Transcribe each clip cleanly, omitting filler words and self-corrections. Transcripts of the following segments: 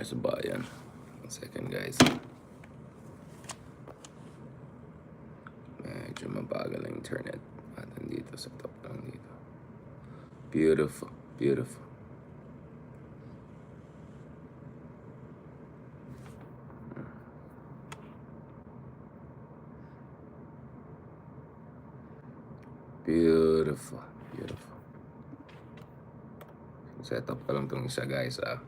sa bayan. 1 second guys. Medyo mabagal ang internet natin dito sa top lang dito. Beautiful, beautiful. Beautiful, beautiful. Set up ko lang itong isa guys Ang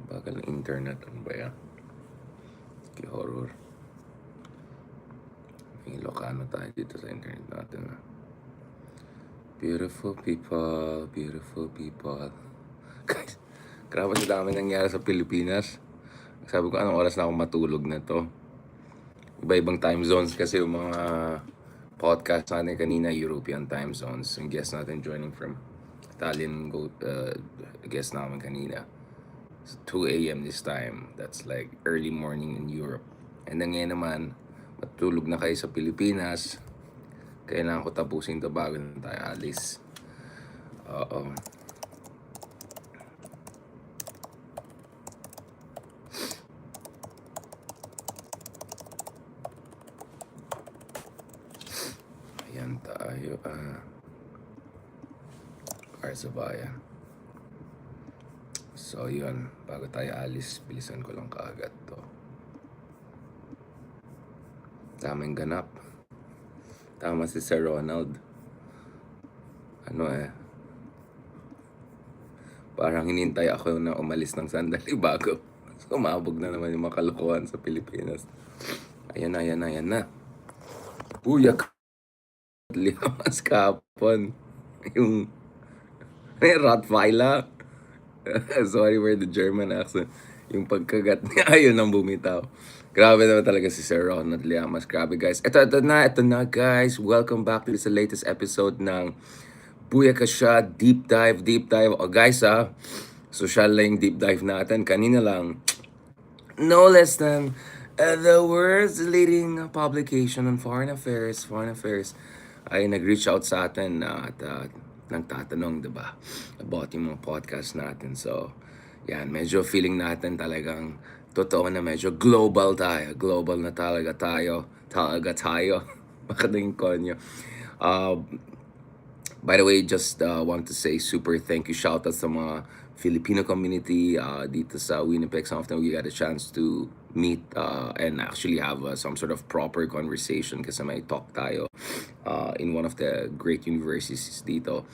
bagal ng internet. Ano ba yan? Horror. May Ilocano tayo dito sa internet natin Beautiful people, beautiful people. Guys, grabe sa dami nangyari sa Pilipinas. Sabi ko, anong oras na ako matulog na to? Iba-ibang time zones kasi yung mga podcast natin kanina, European time zones. Yung guest natin joining from Italian guest namin kanina. It's 2 a.m. this time. That's like early morning in Europe. And then ngayon naman, matulog na kayo sa Pilipinas. Kailangan ko tapusin ito bago na tayo alis. Ayan tayo. Para sa bayan. So yun, bago tayo alis, bilisan ko lang kaagad to. Daming ganap. Tama si Sir Ronald. Parang hinintay ako na umalis ng sandali bago. Sumabog na naman yung mga kalokohan sa Pilipinas. Ayan na. Buyak. Lihamas kapon. Yung Rottweiler. Sorry for the German accent. Yung pagkagat niya, ayun ang bumitaw. Grabe naman talaga si Sir Ronald Liamas. Grabe guys. Ito na guys. Welcome back to this latest episode ng Buyakasha Deep Dive. O guys social lang yung deep dive natin. Kanina lang, no less than the world's leading publication on foreign affairs ay nag-reach out sa atin at nagtatanong, diba, about yung mga podcast natin. So, yan, medyo feeling natin talagang totoo na medyo global tayo. Global na talaga tayo. Baka naging konyo. By the way, just want to say super thank you. Shout out sa mga Filipino community dito sa Winnipeg. Some of them we got a chance to meet and actually have some sort of proper conversation kasi may talk tayo in one of the great universities dito.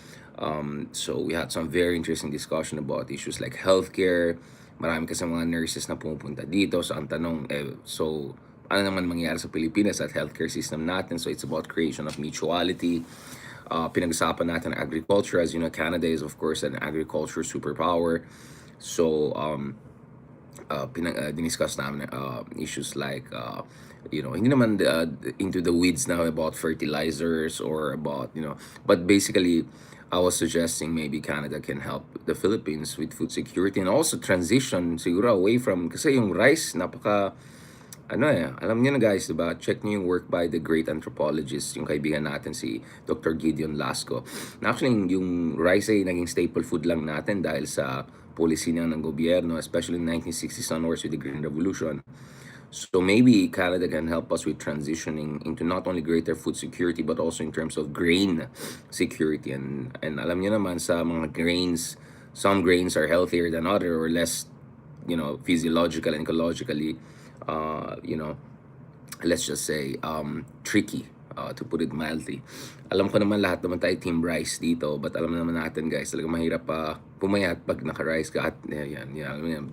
So we had some very interesting discussion about issues like healthcare. Marami kasi mga nurses na pumupunta dito. So ang tanong, so ano naman mangyayari sa Pilipinas at healthcare system natin? So it's about creation of mutuality. Pinag-usapan natin agriculture. As you know, Canada is of course an agriculture superpower. So diniscuss namin issues like hindi naman into the weeds now about fertilizers or about but basically I was suggesting maybe Canada can help the Philippines with food security and also transition siguro away from, kasi yung rice napaka alam niyo na guys, diba? Check niyo yung work by the great anthropologist, yung kaibigan natin si Dr. Gideon Lasco. Na actually, yung rice ay naging staple food lang natin dahil sa policy ng gobyerno, especially in 1960s onwards with the Green Revolution. So maybe Canada can help us with transitioning into not only greater food security but also in terms of grain security. And alam niyo naman sa mga grains, some grains are healthier than other or less, physiological and ecologically let's just say tricky, to put it mildly. Alam ko naman lahat naman tayo team rice dito, but alam naman natin guys, talagang mahirap pumayat pag naka-rice ka at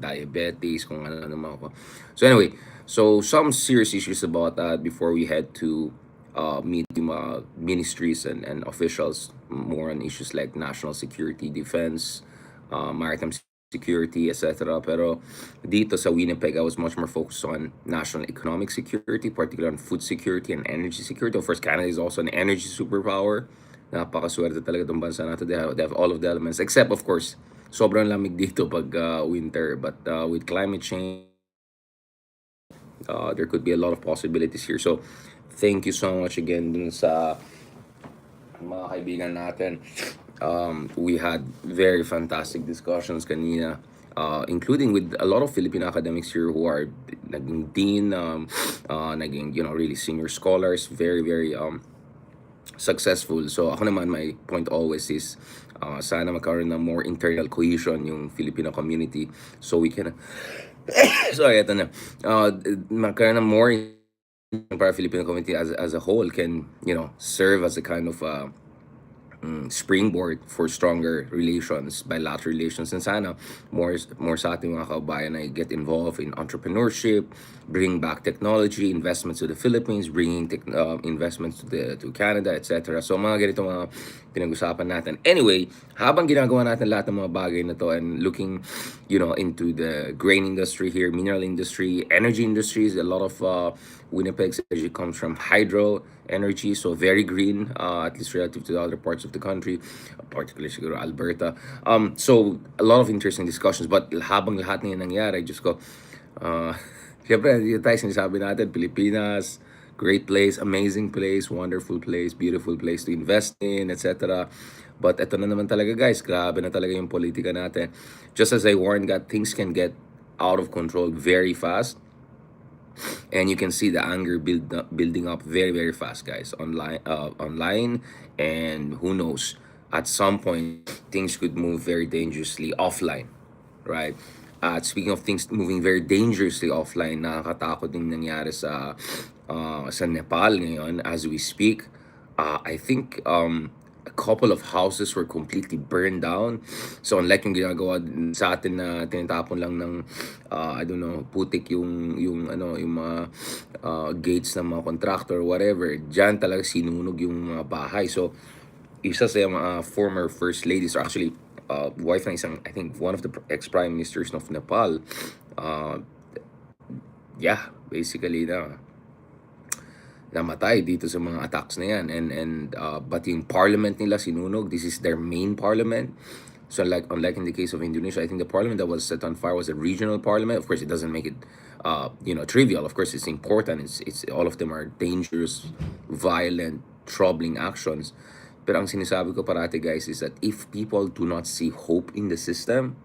diabetes, kung ano mga ko. So anyway, so some serious issues about that before we head to meet the ministries and officials more on issues like national security, defense, maritime security, etc. Pero dito sa Winnipeg, I was much more focused on national economic security, particularly on food security and energy security. Of course, Canada is also an energy superpower. Napakaswerte talaga itong bansa natin. They have all of the elements, except of course, sobrang lamig dito pag winter. But with climate change, there could be a lot of possibilities here. So, thank you so much again dun sa mga kaibigan natin We had very fantastic discussions kanina, including with a lot of Filipino academics here who are naging dean, naging, really senior scholars, very, very successful. So ako naman, my point always is sana magkaroon ng more internal cohesion yung Filipino community so we can, sorry, ito na, magkaroon ng more para Filipino community as a whole can, serve as a kind of springboard for stronger relations, bilateral relations, and sana more sa ating mga kabayan ay get involved in entrepreneurship, bring back technology, investments to the Philippines, bringing investments to Canada, etc. So mga ganito mga pinag-usapan natin. Anyway, habang ginagawa natin lahat ng mga bagay na to and looking, into the grain industry here, mineral industry, energy industries, a lot of Winnipeg's energy comes from hydro energy, so very green, at least relative to the other parts of the country, particularly siguro Alberta. So a lot of interesting discussions, but habang lahat na yan nangyari, just ko, uh, syempre, yung tayo sinasabi natin, Pilipinas, great place, amazing place, wonderful place, beautiful place to invest in, etc. But eto na naman talaga guys, grabe na talaga yung politika natin. Just as I warned, God, things can get out of control very fast, and you can see the anger building up very, very fast, guys, online, and who knows, at some point things could move very dangerously offline, right? At speaking of things moving very dangerously offline, nakakatakot din nangyari sa Nepal ngayon as we speak. I think a couple of houses were completely burned down. So unlike yung ginagawa sa atin na tinatapon lang ng I don't know, putik yung mga gates ng mga contractor or whatever, diyan talaga sinunog yung mga bahay. So isa sa mga former first ladies, or actually wife ng isang, I think one of the ex-prime ministers of Nepal, uh, yeah, basically namatay dito sa mga attacks na yan, and but yung parliament nila sinunog. This is their main parliament. So like unlike in the case of Indonesia, I think the parliament that was set on fire was a regional parliament. Of course, it doesn't make it trivial. Of course, it's important. It's all of them are dangerous, violent, troubling actions. Pero ang sinasabi ko parati, guys, is that if people do not see hope in the system,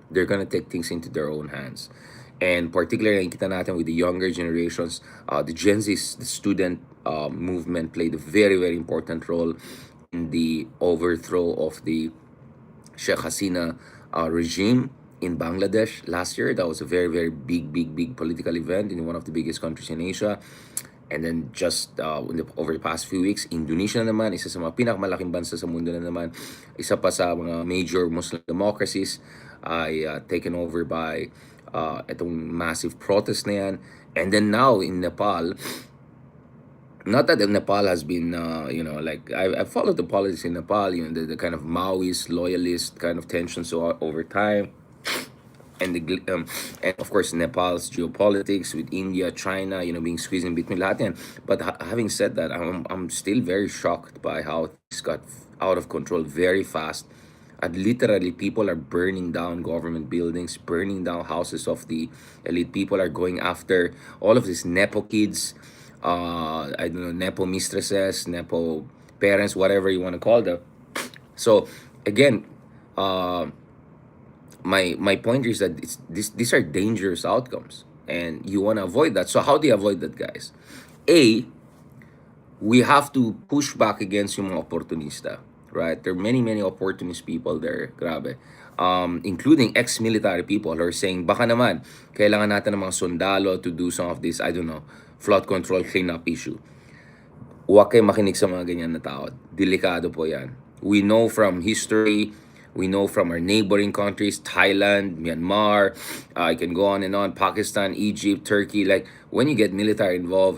they're gonna take things into their own hands. And particularly, kita natin with the younger generations, the Gen Z, the student movement played a very, very important role in the overthrow of the Sheikh Hasina regime in Bangladesh last year. That was a very, very big, big, big political event in one of the biggest countries in Asia. And then just over the past few weeks, Indonesia na naman, isa sa mga pinakamalaking bansa sa mundo na naman, isa pa sa mga major Muslim democracies ay taken over by itong massive protest na yan. And then now in Nepal, not that Nepal has been, like I followed the politics in Nepal, the kind of Maoist, loyalist kind of tensions over time, and and of course Nepal's geopolitics with India, China, being squeezed in between lahat yan. But having said that, I'm still very shocked by how things got out of control very fast. And literally, people are burning down government buildings, burning down houses of the elite. People are going after all of these nepo kids, I don't know, nepo mistresses, nepo parents, whatever you want to call them. So again, uh, my point is that these are dangerous outcomes, and you want to avoid that. So how do you avoid that, guys? A, we have to push back against yung mga opportunista, right? There are many, many opportunist people there, grabe. Including ex-military people who are saying, baka naman, kailangan natin ng mga sundalo to do some of this, I don't know, flood control cleanup issue. Huwag kayo makinig sa mga ganyan na tao. Delikado po yan. We know from history, we know from our neighboring countries, Thailand, Myanmar, I can go on and on, Pakistan, Egypt, Turkey. Like, when you get military involved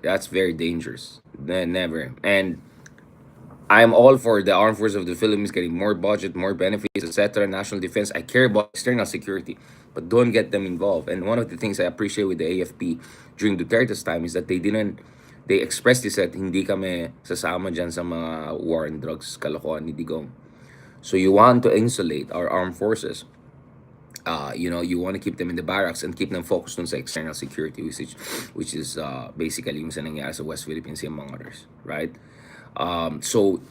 that's very dangerous. Never. And I'm all for the armed forces of the Philippines getting more budget, more benefits, etc. National defense. I care about external security, but don't get them involved. And one of the things I appreciate with the AFP during Duterte's time is that they expressed this that hindi kami sasama dyan sa mga war and drugs kalokohan ni Digong. So you want to insulate our armed forces. You want to keep them in the barracks and keep them focused on sa external security, which is basically yung sa nangyari sa West Philippines, among others, right? So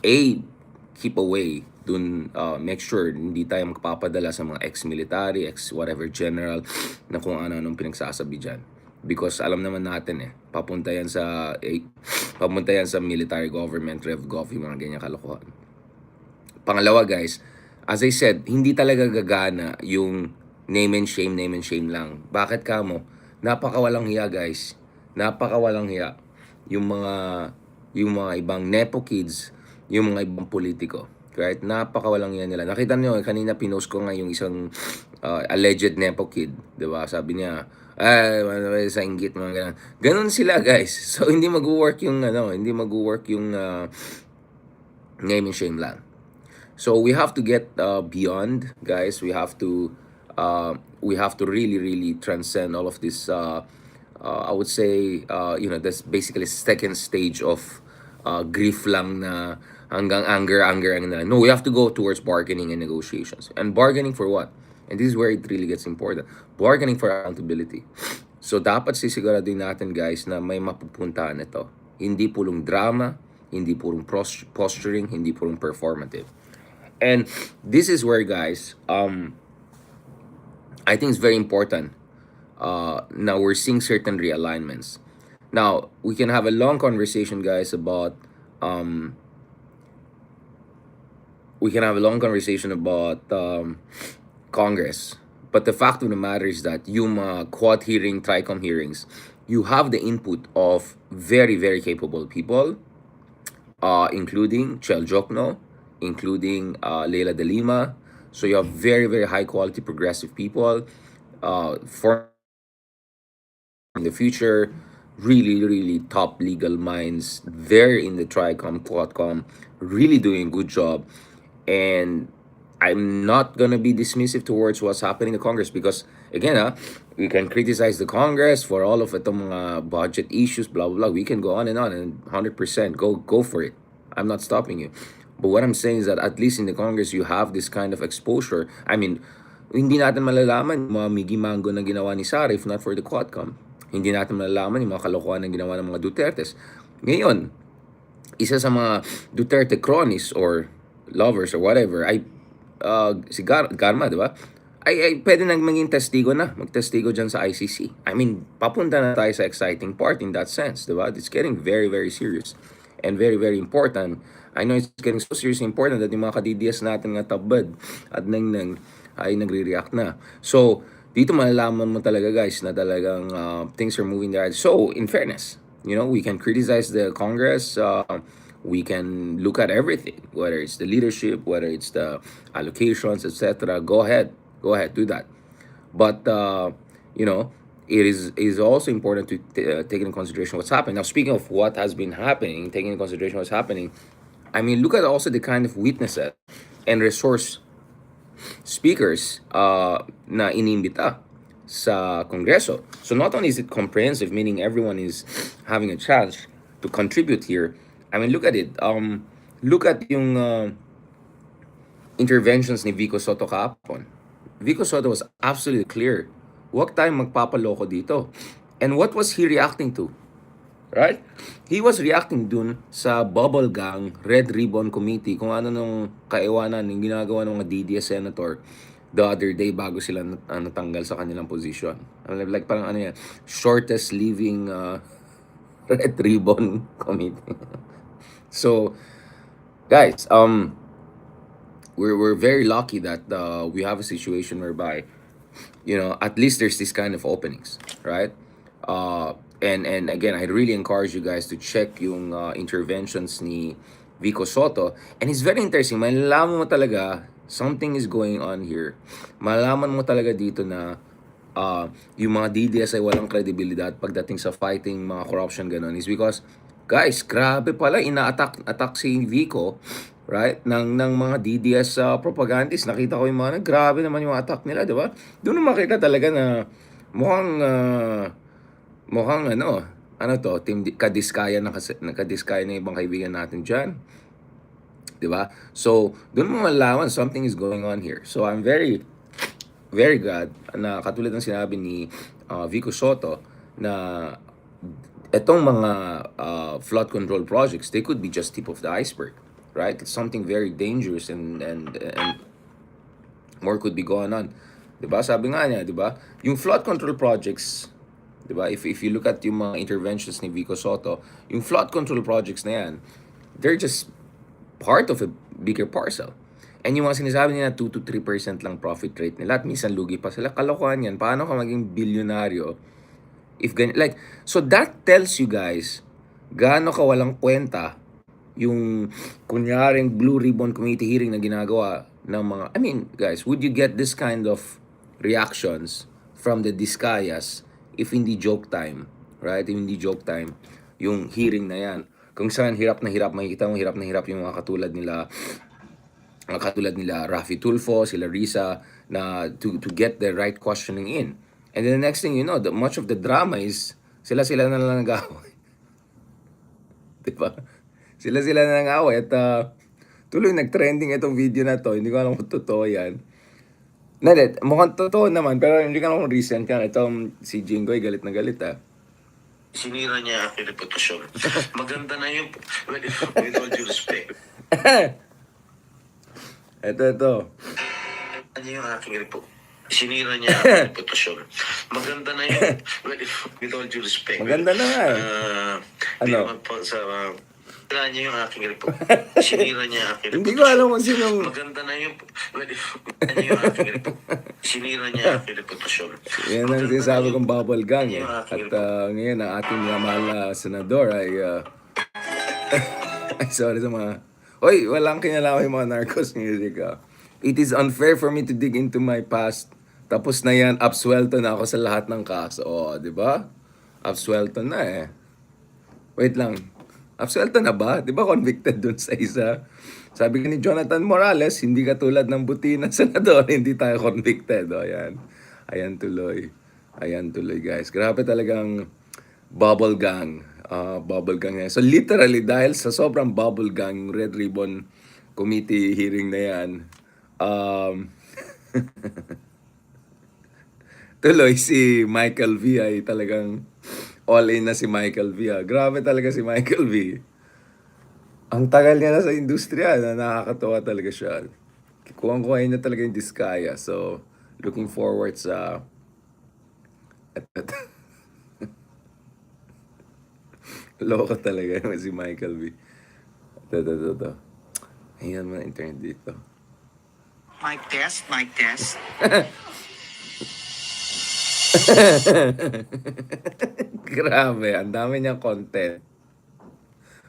keep away dun, make sure hindi tayo magpapadala sa mga ex-military, ex-whatever general na kung ano-anong pinagsasabi dyan. Because alam naman natin papunta yan sa military government, rev gov, yung mga ganyan kalokohan. Pangalawa guys, as I said, hindi talaga gagana yung name and shame lang. Bakit ka mo? Napakawalang hiya guys. Napakawalang hiya. Yung mga ibang nepo kids, yung mga ibang politiko. Right? Napakawalang hiya nila. Nakita niyo kanina pinost ko nga yung isang alleged nepo kid, 'di ba? Sabi niya, sa inggit mga ganun. Ganun sila guys. So hindi mag-work yung name and shame lang. So we have to get beyond, guys. We have to really transcend all of this. I would say, that's basically second stage of grief lang na hanggang anger ang na. No, we have to go towards bargaining and negotiations. And bargaining for what? And this is where it really gets important. Bargaining for accountability. So dapat sisiguraduhin natin, guys, na may mapupuntahan ito. Hindi pulong drama, hindi pulong posturing, hindi pulong performative. And this is where, guys, I think it's very important. Now we're seeing certain realignments. Now we can have a long conversation, guys, about Congress. But the fact of the matter is that yung quad hearing, TRICOM hearings, you have the input of very capable people, including Chel Jokno, including Leila De Lima. So you have very high quality progressive people for in the future, really top legal minds there in the TRICOM, Quadcom, really doing a good job. And I'm not gonna be dismissive towards what's happening in Congress because again, we can criticize the Congress for all of itong mga budget issues, blah blah blah. We can go on, and 100% go for it. I'm not stopping you. But what I'm saying is that at least in the Congress, you have this kind of exposure. I mean, hindi natin malalaman yung mga migi-mango na ginawa ni Sara if not for the Quadcom. Hindi natin malalaman yung mga kalokohan na ginawa ng mga Dutertes. Ngayon, isa sa mga Duterte cronies or lovers or whatever ay si Garma, di ba? Ay pwede nang maging testigo na. Magtestigo dyan sa ICC. I mean, papunta na tayo sa exciting part in that sense, di ba? It's getting very serious and very important. I know it's getting so seriously important that yung mga kadidiyas natin nga tabad at nang ay nagre-react na. So, dito malalaman mo talaga, guys, na talagang things are moving there. So, in fairness, we can criticize the Congress. We can look at everything, whether it's the leadership, whether it's the allocations, etc. Go ahead, do that. But it is also important to take into consideration what's happening. Now, speaking of what has been happening, taking into consideration what's happening, I mean, look at also the kind of witnesses and resource speakers na inimbita sa Kongreso. So not only is it comprehensive, meaning everyone is having a chance to contribute here. I mean, look at it. Look at yung interventions ni Vico Soto kahapon. Vico Soto was absolutely clear. Huwag tayong magpapaloko dito. And what was he reacting to? Right? He was reacting dun sa bubble gang, Red Ribbon Committee, kung ano nung kaiwanan yung ginagawa ng mga DDS senator the other day bago sila natanggal sa kanilang position. Like parang shortest living Red Ribbon Committee. So, guys, we're very lucky that we have a situation whereby, at least there's this kind of openings, right? And again, I really encourage you guys to check yung interventions ni Vico Soto. And it's very interesting. Malalaman mo talaga something is going on here. Malalaman mo talaga dito na yung mga DDS ay walang kredibilidad pagdating sa fighting mga corruption ganun is because, guys, grabe pala ina-attack si Vico, right? Ng mga DDS propagandists. Nakita ko yung mga grabe naman yung attack nila, di ba? Doon makita talaga na mukhang team kadiskaya na ibang kaibigan natin dyan. Diba? So, doon mo malaman something is going on here. So, I'm very glad na katulad ng sinabi ni Vico Soto na etong mga flood control projects, they could be just tip of the iceberg. right? It's something very dangerous, and more could be going on. 'Di ba? Sabi nga niya, 'di ba? Yung flood control projects, 'di ba? If you look at yung mga interventions ni Vico Soto, yung flood control projects na yan, they're just part of a bigger parcel. And yung mga sinasabi nila 2 to 3% lang profit rate nila at minsan lugi pa sila. Kalokohan yan. Paano ka maging bilyonaryo if like, so that tells you guys gaano ka walang kwenta yung kunyaring Blue Ribbon Committee hearing na ginagawa ng mga, I mean, guys, would you get this kind of reactions from the Discayas if hindi joke time, right? If hindi joke time, yung hearing na yan. Kung saan hirap na hirap, makikita mo hirap na hirap yung mga katulad nila Rafi Tulfo, sila Risa, na to get the right questioning in. And then the next thing you know, much of the drama is sila na lang nag-away. Diba? Sila na nang-away at tuloy nag-trending itong video na to. Hindi ko alam kung totoo yan. Nalit, mukhang totoo naman, pero hindi ko alam kung recent yan. Itong si Jinggoy, galit na galit Sinira niya aking reputasyon. Maganda na yung, with all due respect. Ito. Ano yung aking sinira niya aking reputasyon. Maganda na yung, with all due respect. Maganda na nga Ano? Sinira niya yung aking sinira niya aking Hindi ko alam kung sinong... Maganda na yung, ano yung aking sinira niya aking reputasyon. Yan ang sinasabi kong bubble gang At ngayon, ang ating mahal na senador ay... ay, sorry sa mga... Hoy, walang kinalaman yung mga narcos music It is unfair for me to dig into my past. Tapos na yan, absuelto na ako sa lahat ng kaso. Di ba? Absuelto na Wait lang. Absuelto na ba? Di ba convicted dun sa isa? Sabi ni Jonathan Morales, hindi katulad ng buti ng senador, hindi tayo convicted. Ayan. Ayan tuloy, guys. Grabe talagang bubble gang. Bubble gang yan. So literally, dahil sa sobrang bubble gang, Red Ribbon Committee hearing na yan, tuloy si Michael V ay talagang all in na si Michael V. Grabe talaga si Michael V. Ang tagal niya na sa industriya, nakakatawa talaga siya. Kuwang-kuhain niya talaga yung Diskaya. So, looking forward sa... Loko talaga naman si Michael V. Ito. Ayan mo na internet dito. Mic test. Grabe, ang dami niyang content.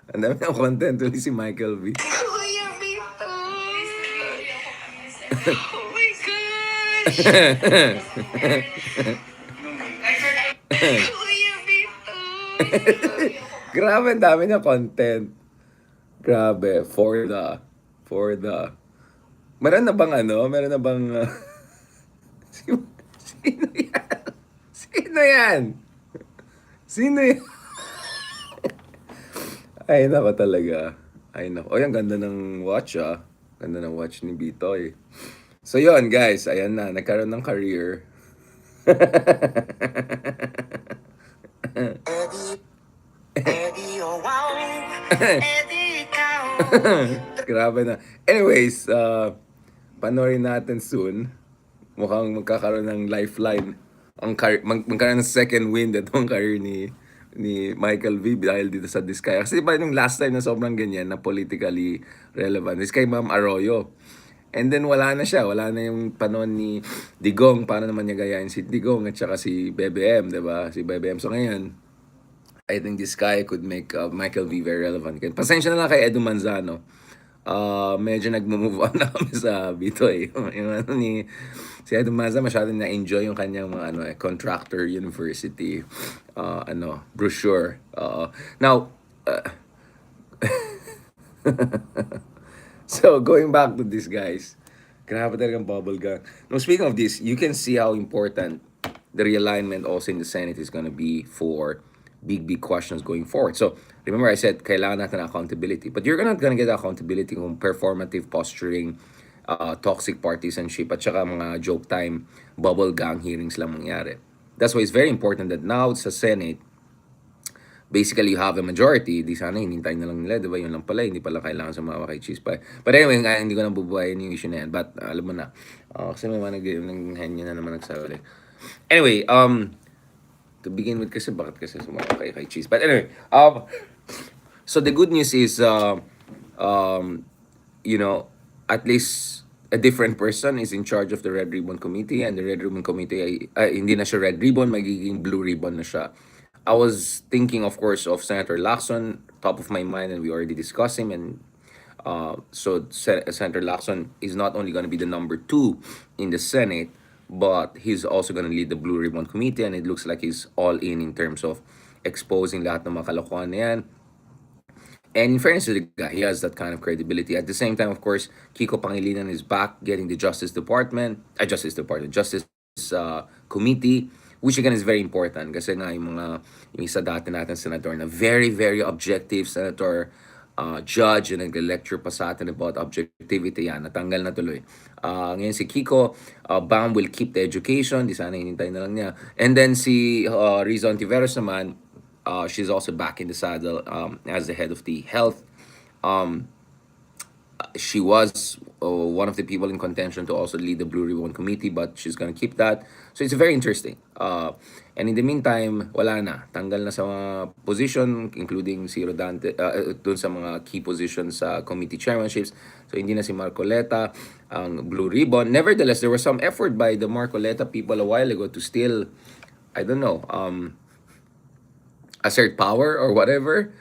Ang dami niyang content tuloy si Michael V. Kuya Vito! Oh my gosh! Kuya Vito! Grabe, ang dami niyang content. Grabe, for the... Meron na bang Sino yan? Ay, nako talaga. Ay, nako. Ang ganda ng watch, Ganda ng watch ni Bitoy. So, yon guys. Ayan na. Nagkaroon ng career. Eddie, oh wow! Eddie, ikaw! Grabe na. Anyways, panoorin natin soon. Mukhang magkakaroon ng lifeline. Magkaroon ng second wind itong career ni Michael V dahil dito sa Diskaya. Kasi ba yung last time na sobrang ganyan na politically relevant is kay Ma'am Arroyo. And then wala na siya. Wala na yung panon ni Digong. Paano naman niya gayahin si Digong at saka si BBM, diba? Si BBM. So ngayon, I think Diskaya could make Michael V very relevant. Pasensya na lang kay Edu Manzano. Medyo nag-move on na kami sa Bitoy. Yung si Edu Manzano masyadong na-enjoy yung kanyang mga contractor university brochure. Now, so going back to this, guys. Grabe talagang bubble gang. Now, speaking of this, you can see how important the realignment also in the Senate is gonna be for big questions going forward. So, remember I said, kailangan natin accountability. But you're not gonna get accountability kung performative posturing, toxic partisanship, at saka mga joke time, bubble gang hearings lang mangyari. That's why it's very important that now sa Senate, basically you have a majority, di sana hinintay na lang nila, di ba? Yun lang pala, hindi pala kailangan sumama kay Cheese Pie. But anyway, nga, hindi ko na bubuhayin yung issue na yan. But alam mo na, kasi may mga nag-henyo na naman nagsabi. Anyway, to begin with kasi, bakit kasi sumama kay Cheese? But anyway, so the good news is, um, you know, at least a different person is in charge of the Red Ribbon Committee, and the Red Ribbon Committee ay hindi na siya Red Ribbon, magiging Blue Ribbon na siya. I was thinking, of course, of Senator Lacson, top of my mind, and we already discussed him. And so Senator Lacson is not only going to be the number two in the Senate, but he's also going to lead the Blue Ribbon Committee, and it looks like he's all in terms of exposing lahat ng mga kalokohan na yan. And in fairness to the guy, he has that kind of credibility. At the same time, of course, Kiko Pangilinan is back getting the Justice Committee, which again is very important kasi nga yung isa dati natin senator na very, very objective senator, judge, and nag-lecture pa sa atin about objectivity, yan, natanggal na tuloy. Ngayon si Kiko, Bam will keep the education, di sana hinintay na lang niya. And then si Rizzo Antiveros naman, she's also back in the saddle as the head of the health. She was one of the people in contention to also lead the Blue Ribbon Committee, but she's gonna keep that. So it's very interesting. And in the meantime, wala na. Tanggal na sa mga position, including si Rodante, dun sa mga key positions sa committee chairmanships. So hindi na si Marcoleta ang Blue Ribbon. Nevertheless, there was some effort by the Marcoleta people a while ago to still, I don't know, assert power or whatever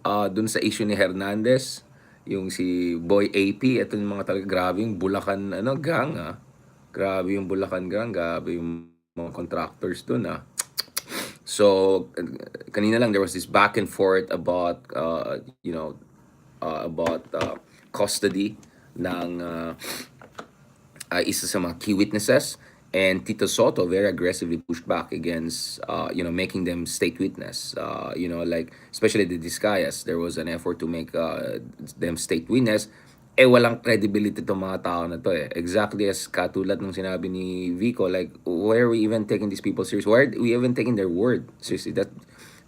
dun sa issue ni Hernandez, yung si Boy AP. Ito yung mga talaga grabe yung Bulacan gang, grabe yung Bulacan gang, grabe yung mga contractors dun. So kanina lang there was this back and forth about custody ng isa sa mga key witnesses, and Tito Soto very aggressively pushed back against making them state witness. Like especially the Discayas, there was an effort to make them state witness. Walang credibility to mga tao na to eh. Exactly as katulad ng sinabi ni Vico, like where are we even taking these people serious? Where are we even taking their word seriously? That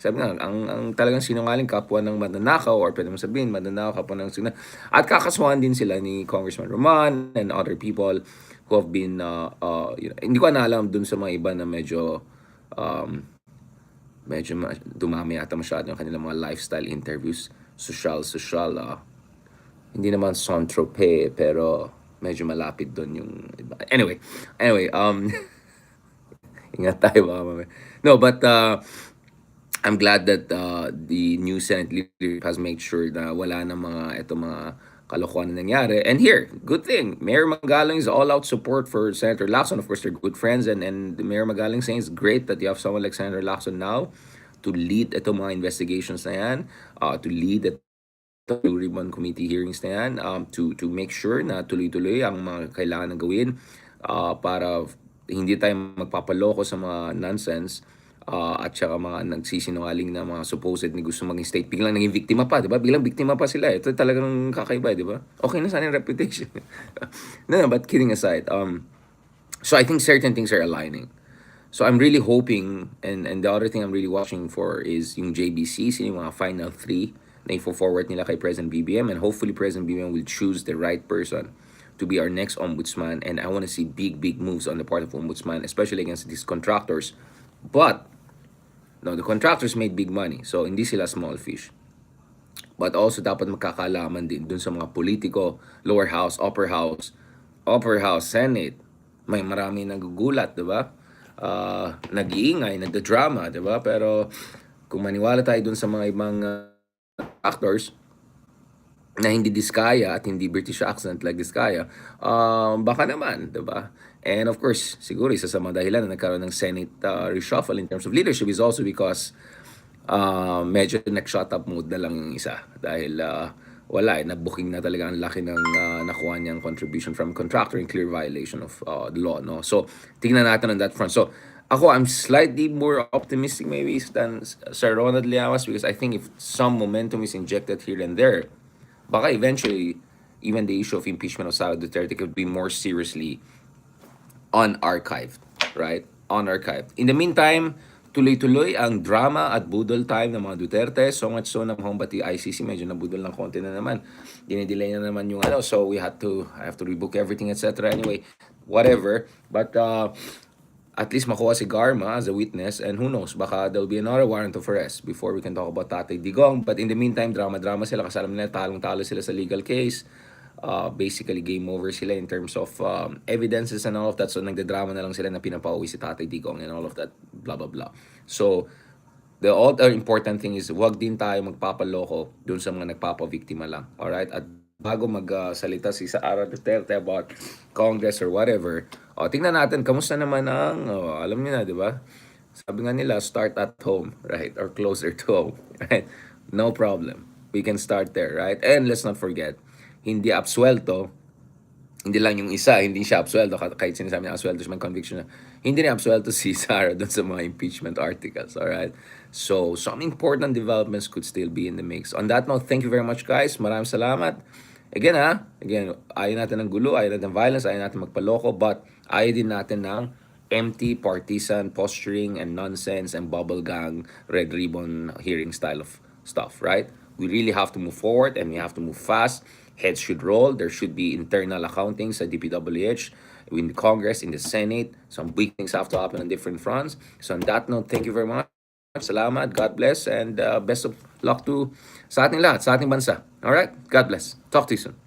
sabi nga, ang talagang sinungaling kapwa ng mananakaw, or pwede mo sabihin, mananakaw kapwa ng sinungaling. At kakasuhan din sila ni Congressman Roman and other people who have been, hindi ko na alam dun sa mga iba na medyo dumami ata masyado yung kanilang mga lifestyle interviews, social, hindi naman Saint-Tropez, pero medyo malapit dun yung iba. Anyway, ingat tayo baka mamaya. No, but I'm glad that the new Senate leader has made sure na wala na mga kalokohan na nangyari. And here, good thing, Mayor Magalang is all-out support for Senator Lacson. Of course, they're good friends, and Mayor Magalang saying it's great that you have someone like Senator Lacson now to lead itong mga investigations na yan, to lead Blue Ribbon Committee hearings na yan, to make sure na tuloy-tuloy ang mga kailangan na gawin para hindi tayo magpapaloko sa mga nonsense at saka mga nagsisinungaling na mga supposed ni gusto maging state, biglang naging biktima pa, di ba? Biglang biktima pa sila. Ito talagang kakaiba, di ba? Okay na sana yung reputation. No, but kidding aside, so I think certain things are aligning. So I'm really hoping, and the other thing I'm really watching for is yung JBC, yung mga final three na i-forward nila kay President BBM, and hopefully President BBM will choose the right person to be our next ombudsman. And I want to see big moves on the part of ombudsman, especially against these contractors. But no, the contractors made big money, so hindi sila small fish. But also dapat magkakaalaman din dun sa mga politiko, lower house, upper house, Senate. May marami nagugulat, di ba? Nag-iingay, nagda-drama, di ba? Pero kung maniwala tayo dun sa mga ibang actors na hindi Diskaya at hindi British accent like Diskaya, baka naman, di ba? And of course, siguro isa sa mga dahilan na nagkaroon ng Senate reshuffle in terms of leadership is also because medyo nag-shut up mode na lang yung isa. Dahil wala nag-booking na talaga ang laki ng nakuha niyang contribution from contractor in clear violation of the law. No? So, tingnan natin on that front. So, I'm slightly more optimistic maybe than Sir Ronald Llamas, because I think if some momentum is injected here and there, baka eventually, even the issue of impeachment of Sara Duterte could be more seriously unarchived, right? Unarchived. In the meantime, tuloy-tuloy ang drama at budol time ng mga Duterte. So much so na home pati ICC medyo nabudol ng konti na naman. Dinidelay na naman yung ano. So I have to rebook everything, etc. Anyway, whatever. But at least makuha si Garma as a witness, and who knows, baka there'll be another warrant of arrest before we can talk about Tatay Digong. But in the meantime, drama-drama sila kasi alam nila talong-talo sila sa legal case. Basically, game over sila in terms of evidences and all of that. So, nagdadrama na lang sila na pinapauwi si Tatay Digong and all of that, blah, blah, blah. So, the other important thing is wag din tayo magpapaloko dun sa mga nagpapabiktima lang. Alright? At bago magsalita si Sara Duterte about Congress or whatever, tingnan natin, kamusta naman ang, alam niyo na, di ba? Sabi nga nila, start at home, right? Or closer to home, right? No problem. We can start there, right? And let's not forget, hindi absuelto, hindi lang yung isa, hindi siya absuelto, kahit sinasabi niya absuelto siya, may conviction na, hindi niya absuelto si Sara dun sa mga impeachment articles, alright? So, some important developments could still be in the mix. On that note, thank you very much, guys. Maraming salamat. Again, ayaw natin ng gulo, ayaw natin ng violence, ayaw natin magpaloko, but ayaw din natin ng empty partisan posturing and nonsense and bubble gang, red ribbon hearing style of stuff, right? We really have to move forward and we have to move fast. Heads should roll. There should be internal accounting sa DPWH, in the Congress, in the Senate. Some big things have to happen on different fronts. So on that note, thank you very much. Salamat, God bless, and best of luck to sa ating lahat, sa ating bansa. Alright? God bless. Talk to you soon.